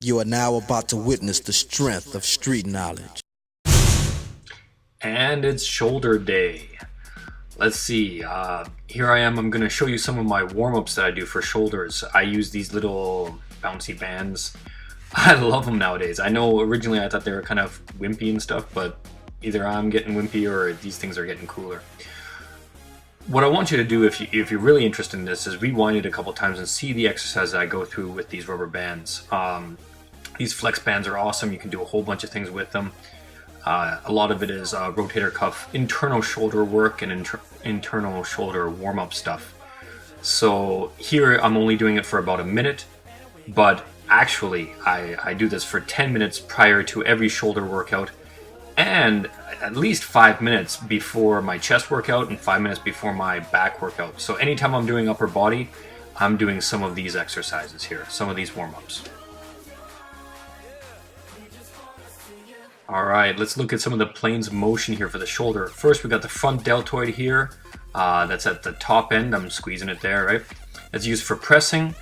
You are now about to witness the strength of street knowledge. And it's shoulder day. Let's see, here I am. I'm going to show you some of my warm-ups that I do for shoulders. I use these little bouncy bands. I love them nowadays. I know originally I thought they were kind of wimpy and stuff, but either I'm getting wimpy or these things are getting cooler. What I want you to do if you're really interested in this is rewind it a couple times and see the exercise that I go through with these rubber bands. These flex bands are awesome. You can do a whole bunch of things with them. A lot of it is rotator cuff, internal shoulder work, and internal shoulder warm-up stuff. So here I'm only doing it for about a minute, but actually I do this for 10 minutes prior to every shoulder workout, and at least 5 minutes before my chest workout and 5 minutes before my back workout. So anytime I'm doing upper body, I'm doing some of these exercises here, some of these warm-ups. Alright, let's look at some of the planes of motion here for the shoulder. First, we got the front deltoid here. That's at the top end. I'm squeezing it there, right? That's used for pressing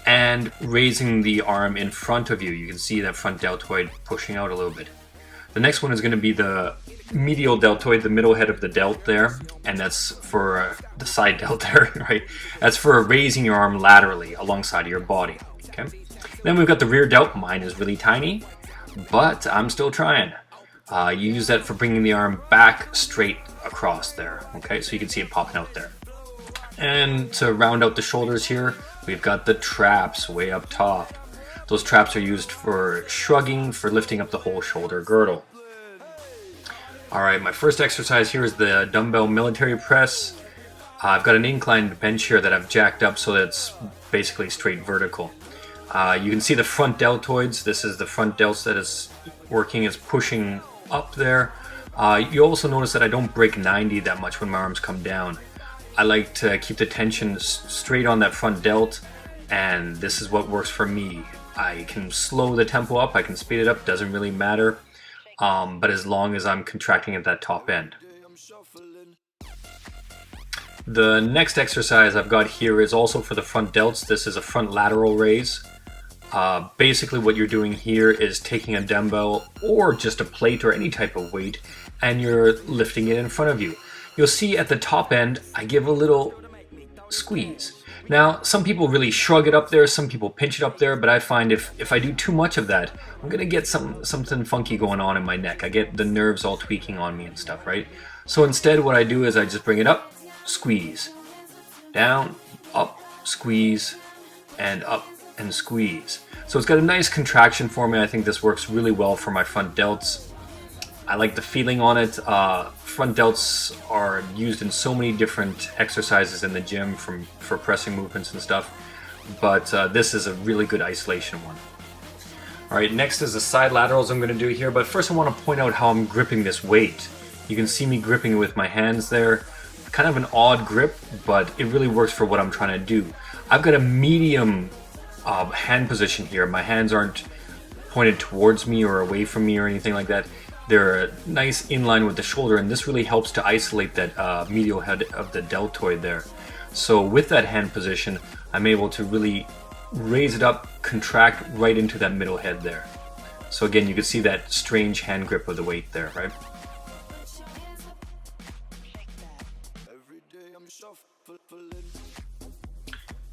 and raising the arm in front of you. You can see that front deltoid pushing out a little bit. The next one is going to be the medial deltoid, the middle head of the delt there, and that's for the side delt there, right? That's for raising your arm laterally alongside of your body, okay? Then we've got the rear delt. Mine is really tiny, but I'm still trying. You use that for bringing the arm back straight across there, okay? So you can see it popping out there. And to round out the shoulders here, we've got the traps way up top. Those traps are used for shrugging, for lifting up the whole shoulder girdle. Alright, my first exercise here is the dumbbell military press. I've got an inclined bench here that I've jacked up so that it's basically straight vertical. You can see the front deltoids. This is the front delts that is working, it's pushing up there. You also notice that I don't break 90 that much when my arms come down. I like to keep the tension straight on that front delt, and this is what works for me. I can slow the tempo up, I can speed it up, doesn't really matter, but as long as I'm contracting at that top end. The next exercise I've got here is also for the front delts. This is a front lateral raise. Basically what you're doing here is taking a dumbbell or just a plate or any type of weight, and you're lifting it in front of you. You'll see at the top end I give a little squeeze. Now some people really shrug it up there, some people pinch it up there, but I find if I do too much of that, I'm gonna get something funky going on in my neck. I get the nerves all tweaking on me and stuff, right? So instead what I do is I just bring it up, squeeze, down, up, squeeze, and up and squeeze. So it's got a nice contraction for me. I think this works really well for my front delts. I like the feeling on it. Front delts are used in so many different exercises in the gym for pressing movements and stuff, but this is a really good isolation one. Alright, next is the side laterals I'm going to do here, but first I want to point out how I'm gripping this weight. You can see me gripping it with my hands there. Kind of an odd grip, but it really works for what I'm trying to do. I've got a medium hand position here. My hands aren't pointed towards me or away from me or anything like that. They're nice in line with the shoulder, and this really helps to isolate that medial head of the deltoid there. So with that hand position, I'm able to really raise it up, contract right into that middle head there. So again, you can see that strange hand grip of the weight there, right?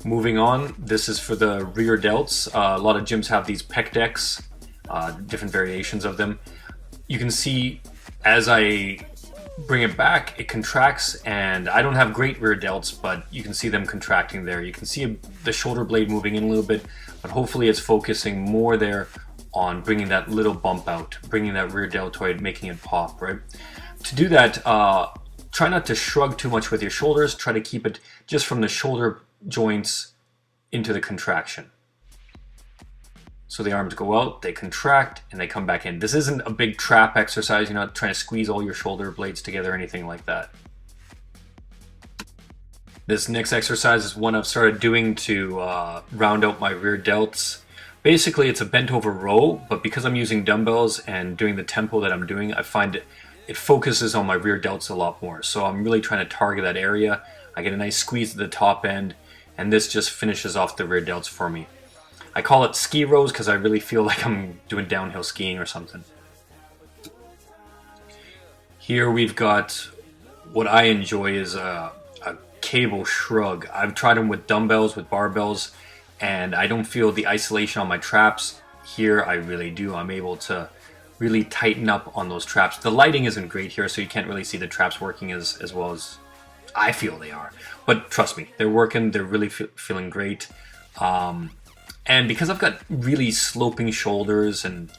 Moving on, this is for the rear delts. A lot of gyms have these pec decks, different variations of them. You can see as I bring it back, it contracts, and I don't have great rear delts, but you can see them contracting there. You can see the shoulder blade moving in a little bit, but hopefully it's focusing more there on bringing that little bump out, bringing that rear deltoid, making it pop, right? To do that, try not to shrug too much with your shoulders. Try to keep it just from the shoulder joints into the contraction. So the arms go out, they contract, and they come back in. This isn't a big trap exercise. You're not trying to squeeze all your shoulder blades together or anything like that. This next exercise is one I've started doing to round out my rear delts. Basically, it's a bent over row, but because I'm using dumbbells and doing the tempo that I'm doing, I find it focuses on my rear delts a lot more. So I'm really trying to target that area. I get a nice squeeze at the top end, and this just finishes off the rear delts for me. I call it ski rows because I really feel like I'm doing downhill skiing or something. Here we've got what I enjoy is a cable shrug. I've tried them with dumbbells, with barbells, and I don't feel the isolation on my traps. Here I really do. I'm able to really tighten up on those traps. The lighting isn't great here, so you can't really see the traps working as well as I feel they are. But trust me, they're working. They're really feeling great. And because I've got really sloping shoulders and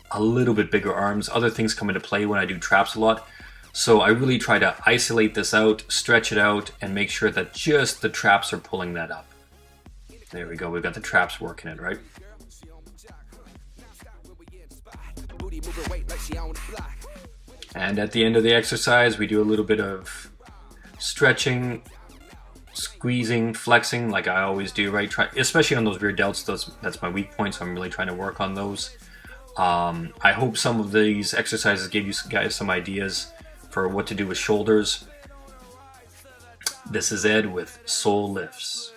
a little bit bigger arms, other things come into play when I do traps a lot. So I really try to isolate this out, stretch it out, and make sure that just the traps are pulling that up. There we go, we've got the traps working it, right? And at the end of the exercise, we do a little bit of stretching, squeezing, flexing, like I always do, right? Especially on those rear delts, that's my weak point, so I'm really trying to work on those. I hope some of these exercises gave you guys some ideas for what to do with shoulders. This is Ed with Soul Lifts.